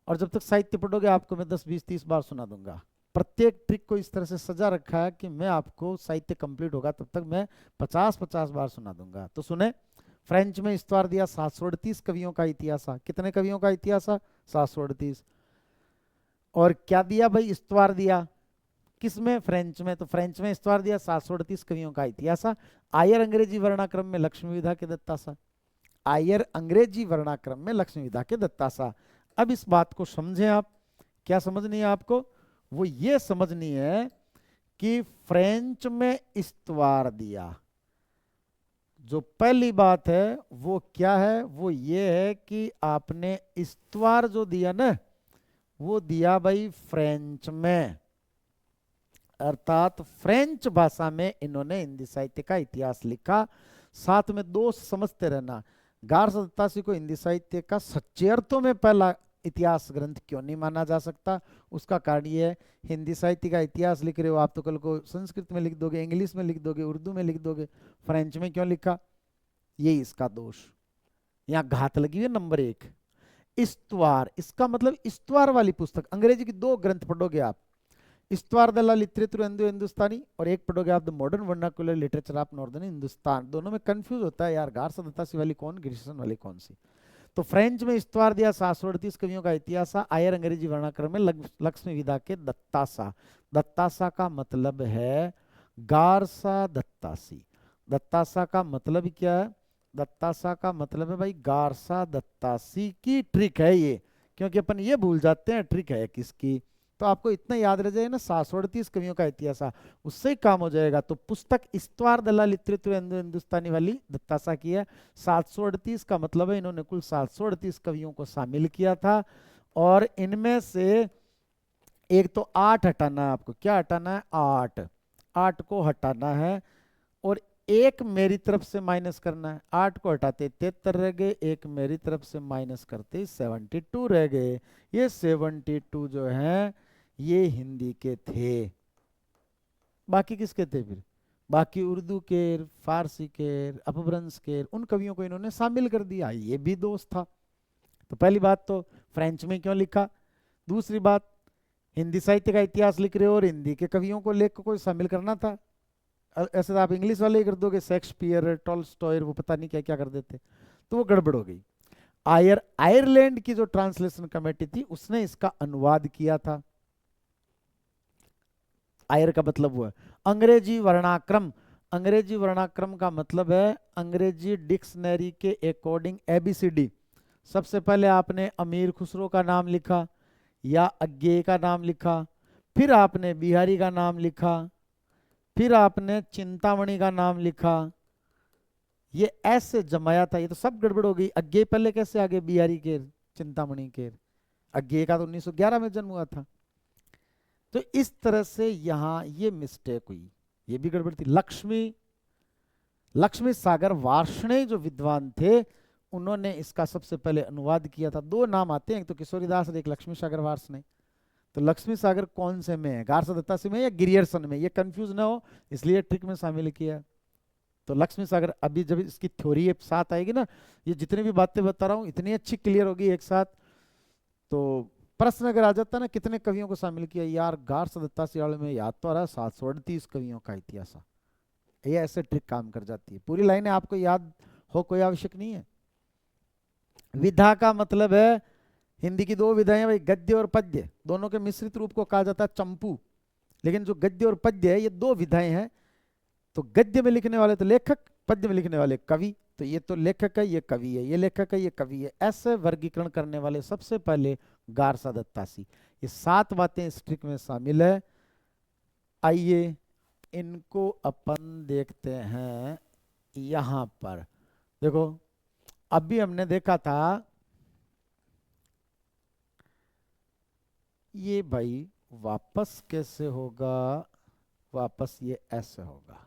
और जब तक साहित्य पढ़ोगे आपको मैं 10-20-30 बार सुना दूंगा। प्रत्येक ट्रिक को इस तरह से सजा रखा है कि मैं आपको साहित्य कंप्लीट होगा तब तक मैं 50-50 बार सुना दूंगा। तो सुने, फ्रेंच में इस्तवार दिया, 738 कवियों का इतिहास है। कितने कवियों का इतिहास है? 738। और क्या दिया भाई? इस्तवार दिया। किसमें? फ्रेंच में। तो फ्रेंच में इस्तवार दिया, 738 कवियों का इतिहास। आयर अंग्रेजी वर्णाक्रम में लक्ष्मी विधा के दत्तासा। आयर अंग्रेजी वर्णाक्रम में लक्ष्मी विधा के दत्तासा। अब इस बात को समझें आप। क्या समझनी है आपको? वो ये समझनी है कि फ्रेंच में इस्तवार दिया। जो पहली बात है वो क्या है? वो ये है कि आपने इस्तवार जो दिया ना, वो दिया भाई फ्रेंच में, अर्थात फ्रेंच भाषा में इन्होंने हिंदी साहित्य का इतिहास लिखा। साथ में दोस्त समझते रहना, गार सत्तासी को हिंदी साहित्य का सच्चे अर्थों में पहला इतिहास ग्रंथ क्यों नहीं माना जा सकता? उसका कारण ये है, हिंदी साहित्य का इतिहास लिख रहे हो आप तो कल को संस्कृत में लिख दोगे, इंग्लिश में लिख दोगे, उर्दू में लिख दोगे, फ्रेंच में क्यों लिखा? यही इसका दोष। यहाँ घात लगी हुई है नंबर 1। इस्तवार, इसका मतलब इस्तवार वाली पुस्तक। अंग्रेजी की 2 ग्रंथ पढ़ोगे आप, इस्तवार द ला लिटरेचर इंडो हिंदुस्तानी, और एक पढ़ोगे आप the modern vernacular literature of northern Hindustan. दोनों में कंफ्यूज होता है यार, गार सत्तासी वाली कौन, ग्रीसन वाली कौन सी। तो फ्रेंच में इस्तवार दिया, 738 कवियों का इतिहास। आयर अंग्रेजी वर्णाक्रम में लक्ष्मी विधा के दत्तासा। दत्तासा का मतलब है गारसा दत्तासी। दत्तासा का मतलब क्या है? दत्तासा का मतलब है भाई गारसा दत्तासी की ट्रिक है ये, क्योंकि अपन ये भूल जाते हैं ट्रिक है किसकी। तो आपको इतना याद रह जाए ना, 738 कवियों का इतिहास, उससे ही काम हो जाएगा। तो पुस्तक इस्तवार दला लिटरेचर हिंदुस्तानी वाली दत्तासा की है। 738 का मतलब है इन्होंने कुल 738 कवियों को शामिल किया था, और इनमें से एक तो 8 हटाना है आपको। क्या हटाना है? 8। 8 को हटाना है, और एक मेरी तरफ से माइनस करना है। 8 को हटाते 73 रह गए, एक मेरी तरफ से माइनस करते 72 रह गए। ये 72 जो है ये हिंदी के थे। बाकी किसके थे फिर? बाकी उर्दू के, फारसी के, अपभ्रंश के, उन कवियों को इन्होंने शामिल कर दिया। ये भी दोष था। तो पहली बात तो फ्रेंच में क्यों लिखा। दूसरी बात, हिंदी साहित्य का इतिहास लिख रहे हो और हिंदी के कवियों को लेख को शामिल करना था। ऐसे तो आप इंग्लिश वाले ही कर दोगे, शेक्सपियर, टॉल्स्टॉय, वो पता नहीं क्या क्या कर देते, तो वो गड़बड़ हो गई। आयरलैंड की जो ट्रांसलेशन कमेटी थी उसने इसका अनुवाद किया था। आयर का मतलब हुआ अंग्रेजी वर्णाक्रम। अंग्रेजी वर्णाक्रम का मतलब है अंग्रेजी डिक्शनरी के अकॉर्डिंग एबीसीडी। सबसे पहले आपने अमीर खुसरो का नाम लिखा या अज्ञेय का नाम लिखा, फिर आपने बिहारी का नाम लिखा, फिर आपने चिंतामणि का नाम लिखा। ये ऐसे जमाया था, ये तो सब गड़बड़ हो गई। अज्ञेय पहले कैसे आगे बिहारी के, चिंतामणि के? अज्ञेय का तो 1911 में जन्म हुआ था। तो इस तरह से यहां ये मिस्टेक हुई, ये भी गड़बड़ थी। लक्ष्मी सागर वार्ष्णेय जो विद्वान थे, उन्होंने इसका सबसे पहले अनुवाद किया था। दो नाम आते हैं, एक तो किशोरीदास और एक लक्ष्मी सागर वार्ष्णेय। तो लक्ष्मी सागर कौन से में है, गारसा दत्तासी में या गिरियर्सन में, ये कंफ्यूज ना हो इसलिए ट्रिक में शामिल किया। तो लक्ष्मी सागर, अभी जब इसकी थ्योरी साथ आएगी ना, ये जितनी भी बातें बता रहा हूं इतनी अच्छी क्लियर होगी एक साथ। तो प्रश्न अगर आ जाता ना कितने कवियों को शामिल किया, यार गारसा दत्तासी वाले में याद तो आ रहा है 738 कवियों का इतिहास। ये ऐसे ट्रिक काम कर जाती है। पूरी लाइनें आपको याद हो कोई आवश्यक नहीं है। विधा का मतलब है, हिंदी की दो विधाएं भाई, गद्य और पद्य, दोनों के मिश्रित रूप को कहा जाता है चंपू। लेकिन जो गद्य और पद्य है ये दो विधाएं हैं। तो गद्य में लिखने वाले तो लेखक, पद्य में लिखने वाले कवि। तो ये तो लेखक है, ये कवि है, ये लेखक है, ये कवि है, ऐसे वर्गीकरण करने वाले सबसे पहले गारसा दत्तासी। ये 7 बातें इस ट्रिक में शामिल है। आइए इनको अपन देखते हैं। यहां पर देखो, अभी हमने देखा था ये भाई वापस कैसे होगा, वापस ये ऐसे होगा।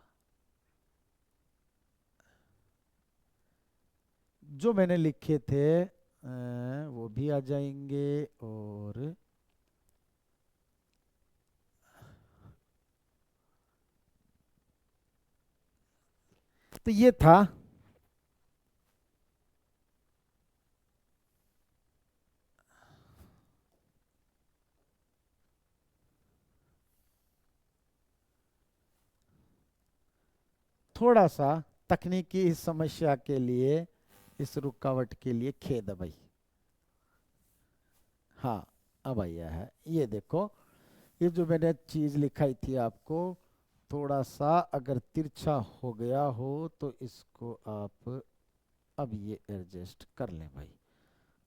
जो मैंने लिखे थे वो भी आ जाएंगे। और तो ये था, थोड़ा सा तकनीकी इस समस्या के लिए, इस रुकावट के लिए खेद है भाई। हाँ, अब आया है, ये देखो, ये जो मैंने चीज लिखाई थी आपको, थोड़ा सा अगर तिरछा हो गया हो तो इसको आप अब ये एडजस्ट कर लें भाई।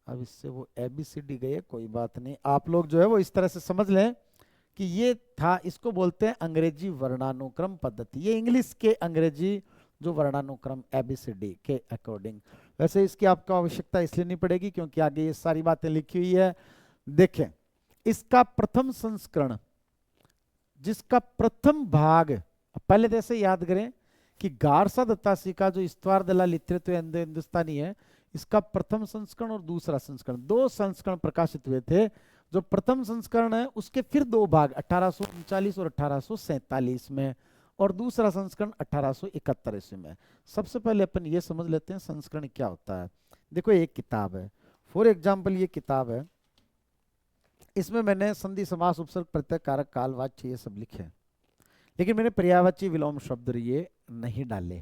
अब इससे वो ABCD गए, कोई बात नहीं, आप लोग जो है वो इस तरह से समझ लें कि ये था, इसको बोलते हैं अंग्रेजी वर्णानुक्रम पद्धति। ये इंग्लिश के अंग्रेजी जो वर्णानुक्रम ABCD के अकॉर्डिंग। वैसे इसकी आपको आवश्यकता इसलिए नहीं पड़ेगी क्योंकि आगे ये सारी बातें लिखी हुई है। देखें, इसका प्रथम संस्करण, जिसका प्रथम भाग, पहले जैसे याद करें कि गारसा दत्तासी का जो इस्तवार दला लिथरेतु हिंदुस्तानी है, इसका प्रथम संस्करण और दूसरा संस्करण, 2 संस्करण प्रकाशित हुए थे। जो प्रथम संस्करण है उसके फिर 2 भाग 1839 और 1847 में, और दूसरा संस्करण 1871 ईस्वी में। सबसे पहले अपन ये समझ लेते हैं संस्करण क्या होता है। देखो एक किताब है, फॉर एग्जाम्पल ये किताब है, इसमें मैंने संधि समास उपसर्ग प्रत्यय कारक काल वाच्य ये सब लिखे, लेकिन मैंने पर्यायवाची विलोम शब्द ये नहीं डाले।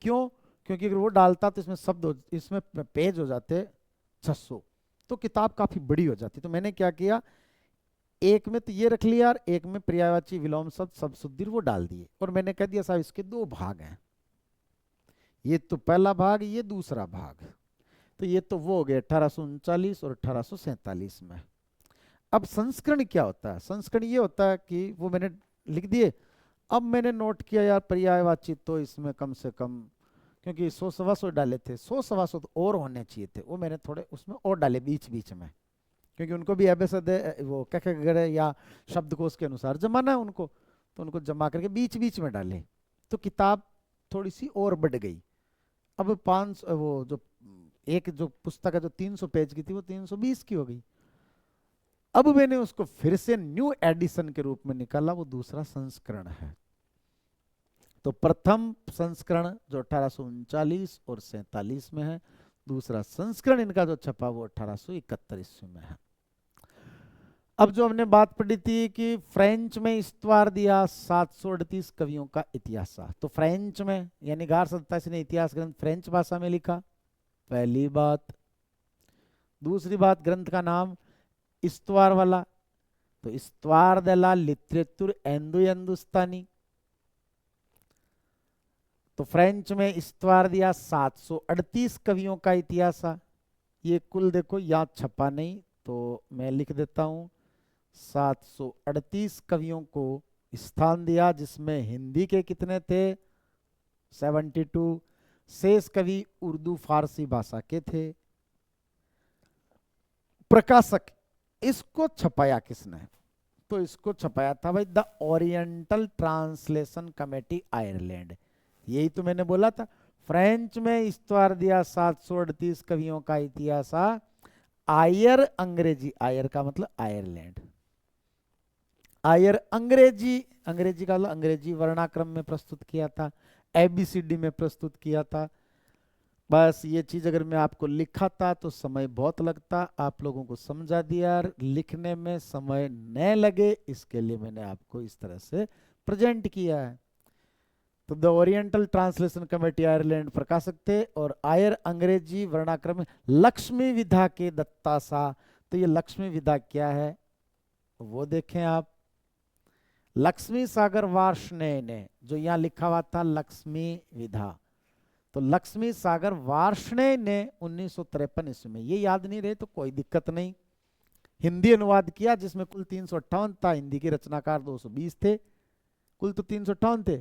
क्यों? क्योंकि अगर वो डालता तो इसमें इसमें पेज हो जाते 600, तो किताब काफी बड़ी हो जाती। तो मैंने क्या किया, एक में तो ये रख लिया और एक में पर्यायवाची विलोम शब्द सब सुदीर वो डाल दिए, और मैंने कह दिया साहब इसके 2 भाग हैं, ये तो पहला भाग, ये दूसरा भाग। तो ये तो वो हो गया 1839 और 1847 में। अब संस्करण क्या होता है? संस्करण ये होता है कि वो मैंने लिख दिए। अब मैंने नोट किया यार पर्यायवाची तो इसमें कम से कम, क्योंकि 100-125 डाले थे, 100-125 तो और होने चाहिए थे, वो मैंने थोड़े उसमें और डाले बीच बीच में, क्योंकि उनको भी एबेसद वो क्या या शब्दकोश के अनुसार जमाना है उनको, तो उनको जमा करके बीच बीच में डाले, तो किताब थोड़ी सी और बढ़ गई। अब 5 वो जो एक जो पुस्तक है जो 300 पेज की थी वो 320 की हो गई। अब मैंने उसको फिर से न्यू एडिशन के रूप में निकाला, वो दूसरा संस्करण है। तो प्रथम संस्करण जो 1839 और 47 में है, दूसरा संस्करण इनका जो छपा वो 1871 ईस्वी में है। अब जो हमने बात पढ़ी थी कि फ्रेंच में इस्तवार दिया 738 कवियों का इतिहास, तो फ्रेंच में यानी गारसा दत्तासी ने इतिहास ग्रंथ फ्रेंच भाषा में लिखा, पहली बात। दूसरी बात, ग्रंथ का नाम इस्तवार वाला, तो इस्तवार दला लिटरेचर हिंदुस्तानी। तो फ्रेंच में इस्तवार दिया 738 कवियों का इतिहास। ये कुल देखो याद छपा नहीं तो मैं लिख देता हूं, 738 कवियों को स्थान दिया, जिसमें हिंदी के कितने थे 72, शेष कवि उर्दू फारसी भाषा के थे। प्रकाशक, इसको छपाया किसने? तो इसको छपाया था भाई the oriental translation committee Ireland. यही तो मैंने बोला था। फ्रेंच में इस्तवार दिया 738 कवियों का इतिहास। आयर अंग्रेजी, आयर का मतलब आयरलैंड। आयर अंग्रेजी, अंग्रेजी का मतलब अंग्रेजी वर्णाक्रम में प्रस्तुत किया था, एबीसीडी में प्रस्तुत किया था। बस ये चीज अगर मैं आपको लिखाता तो समय बहुत लगता, आप लोगों को समझा दिया, लिखने में समय न लगे इसके लिए मैंने आपको इस तरह से प्रेजेंट किया है। तो the oriental translation committee Ireland प्रकाशक थे, और आयर अंग्रेजी वर्णाक्रम में लक्ष्मी विधा के दत्तासा। तो ये लक्ष्मी विधा क्या है वो देखें आप। लक्ष्मी सागर वार्ष्णेय ने, जो यहाँ लिखा हुआ था लक्ष्मी विधा, तो लक्ष्मी सागर वार्ष्णेय ने 1953 ईस्वी में, ये याद नहीं रहे तो कोई दिक्कत नहीं, हिंदी अनुवाद किया जिसमें कुल 358 था, हिंदी के रचनाकार 220 थे। कुल तो 358 थे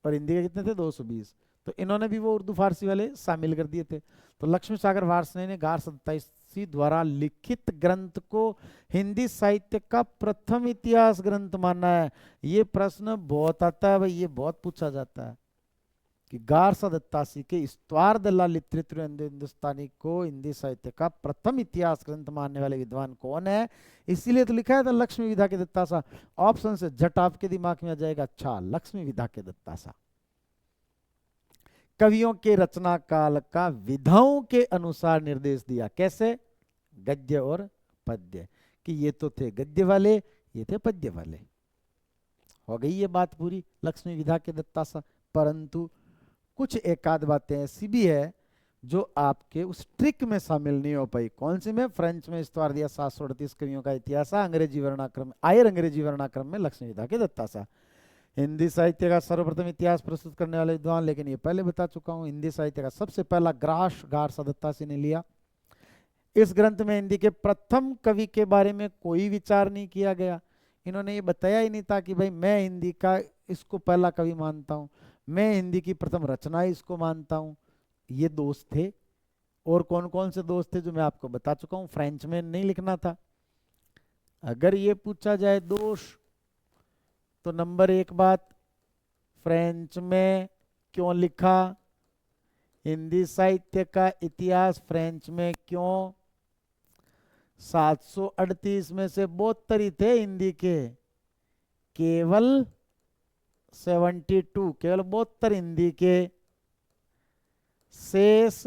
और हिंदी के कितने थे 220, तो इन्होंने भी वो उर्दू फारसी वाले शामिल कर दिए थे। तो लक्ष्मी सागर वार्ष्णेय ने गार 27 द्वारा लिखित ग्रंथ को हिंदी साहित्य का प्रथम इतिहास ग्रंथ माना है। ये प्रश्न बहुत आता है भाई, ये बहुत पूछा जाता है कि गारसा दत्तासी के इस्तवार द लिटरेचर हिंदुस्तानी को हिंदी साहित्य का प्रथम इतिहास ग्रंथ मानने वाले विद्वान कौन है। इसीलिए तो लिखा है था लक्ष्मी विधा के दत्तासा। ऑप्शन से झट आपके दिमाग में आ जाएगा, अच्छा लक्ष्मी विधा के दत्तासा। कवियों के रचना काल का विधाओं के अनुसार निर्देश दिया, कैसे, गद्य और पद्य, कि ये तो थे गद्य वाले, ये थे पद्य वाले। हो गई ये बात पूरी लक्ष्मी विधा के दत्तासा। परंतु कुछ एकाध बातें ऐसी भी है जो आपके उस ट्रिक में शामिल नहीं हो पाई। कौन सी में, फ्रेंच में इस्तवार दिया 738 कवियों का इतिहास, अंग्रेजी वर्णाक्रम, आयर अंग्रेजी वर्णाक्रम में लक्ष्मी विधा के दत्तासा। हिंदी साहित्य का सर्वप्रथम इतिहास प्रस्तुत करने वाले विद्वान, लेकिन ये पहले बता चुका हूं, हिंदी साहित्य का सबसे पहला ग्रास गारसा दत्तासी ने लिया। इस ग्रंथ में हिंदी के प्रथम कवि के बारे में कोई विचार नहीं किया गया। इन्होंने ये बताया ही नहीं था कि भाई मैं हिंदी का इसको पहला कवि मानता हूं, मैं हिंदी की प्रथम रचना इसको मानता हूं। ये दोष थे। और कौन कौन से दोष थे जो मैं आपको बता चुका हूं, फ्रेंच में नहीं लिखना था। अगर ये पूछा जाए दोष, तो नंबर 1 बात, फ्रेंच में क्यों लिखा, हिंदी साहित्य का इतिहास फ्रेंच में क्यों, 738 में से 72 थे हिंदी के, केवल 72, केवल 72 हिंदी के, शेष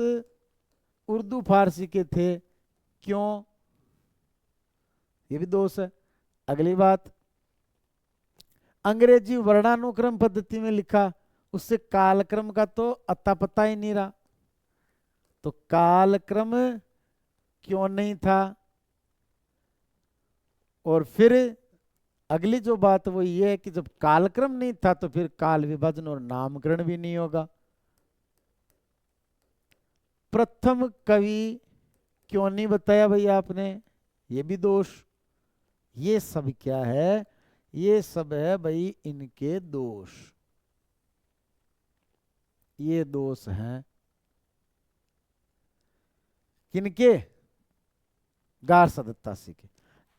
उर्दू फारसी के थे, क्यों, ये भी दोष है। अगली बात, अंग्रेजी वर्णानुक्रम पद्धति में लिखा, उससे कालक्रम का तो अता पता ही नहीं रहा, तो कालक्रम क्यों नहीं था। और फिर अगली जो बात वो ये है कि जब कालक्रम नहीं था तो फिर काल विभाजन और नामकरण भी नहीं होगा। प्रथम कवि क्यों नहीं बताया भाई आपने, ये भी दोष। ये सब क्या है, ये सब है भाई इनके दोष, ये दोष हैं किनके, गारसा दत्तासी के।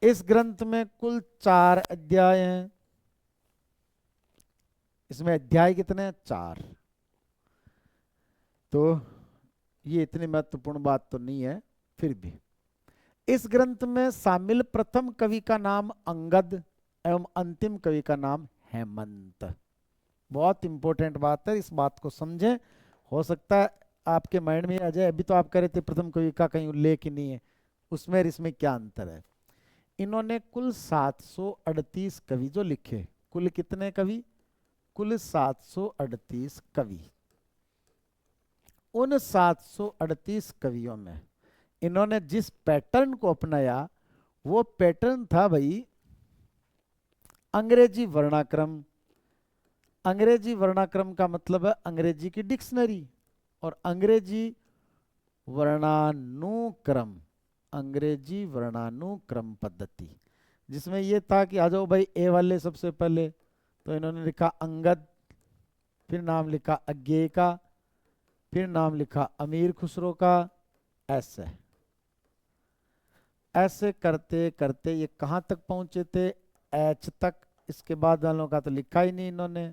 इस ग्रंथ में कुल 4 अध्याय हैं। इसमें अध्याय कितने हैं, 4। तो ये इतनी महत्वपूर्ण बात तो नहीं है, फिर भी इस ग्रंथ में शामिल प्रथम कवि का नाम अंगद एवं अंतिम कवि का नाम हेमंत। बहुत इंपॉर्टेंट बात है, इस बात को समझें। हो सकता है आपके माइंड में आ जाए, अभी तो आप कह रहे थे प्रथम कवि का कहीं उल्लेख ही नहीं है, उसमें और इसमें क्या अंतर है। इन्होंने कुल 738 कवि जो लिखे, कुल कितने कवि, कुल 738 कवि। उन 738 कवियों में इन्होंने जिस पैटर्न को अपनाया वो पैटर्न था भाई अंग्रेजी वर्णाक्रम। अंग्रेजी वर्णाक्रम का मतलब है अंग्रेजी की डिक्शनरी, और अंग्रेजी वर्णानुक्रम, अंग्रेजी वर्णानुक्रम पद्धति, जिसमें यह था कि आ जाओ भाई ए वाले सबसे पहले, तो इन्होंने लिखा अंगद, फिर नाम लिखा अज्ञेय का, फिर नाम लिखा अमीर खुसरो का, ऐसे ऐसे करते करते ये कहां तक पहुंचे थे, एच तक, इसके बाद वालों का तो लिखा ही नहीं इन्होंने,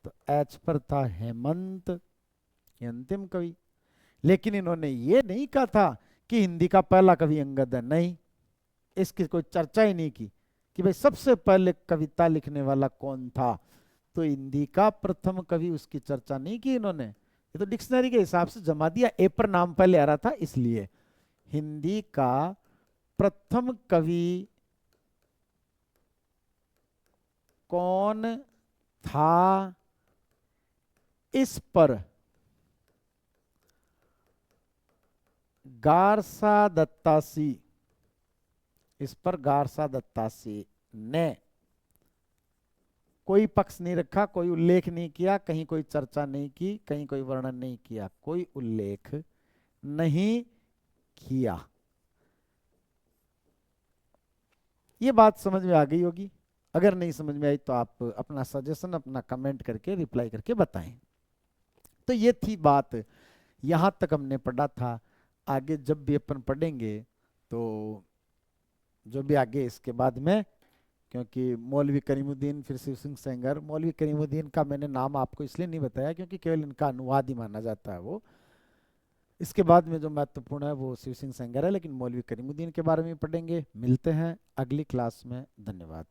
तो एच पर था हेमंत, ये अंतिम कवि। लेकिन इन्होंने ये नहीं कहा था कि हिंदी का पहला कवि अंगद है, नहीं, इसकी कोई चर्चा ही नहीं की कि भाई सबसे पहले कविता लिखने वाला कौन था। तो हिंदी का प्रथम कवि, उसकी चर्चा नहीं की इन्होंने, ये तो डिक्शनरी के हिसाब से जमा दिया, ए पर नाम पहले आ रहा था इसलिए। हिंदी का प्रथम कवि कौन था, इस पर गारसा दत्तासी, इस पर गारसा दत्तासी ने कोई पक्ष नहीं रखा, कोई उल्लेख नहीं किया, कहीं कोई चर्चा नहीं की, कहीं कोई वर्णन नहीं किया, कोई उल्लेख नहीं किया। ये बात समझ में आ गई होगी, अगर नहीं समझ में आई तो आप अपना सजेशन, अपना कमेंट करके, रिप्लाई करके बताएं। तो ये थी बात, यहां तक हमने पढ़ा था। आगे जब भी अपन पढ़ेंगे तो जो भी आगे इसके बाद में, क्योंकि मौलवी करीमुद्दीन फिर शिव सिंह सेंगर, मौलवी करीमुद्दीन का मैंने नाम आपको इसलिए नहीं बताया क्योंकि केवल इनका अनुवाद ही माना जाता है वो, इसके बाद में जो महत्वपूर्ण है वो शिव सिंह सेंगर है, लेकिन मौलवी करीमुद्दीन के बारे में पढ़ेंगे। मिलते हैं अगली क्लास में, धन्यवाद।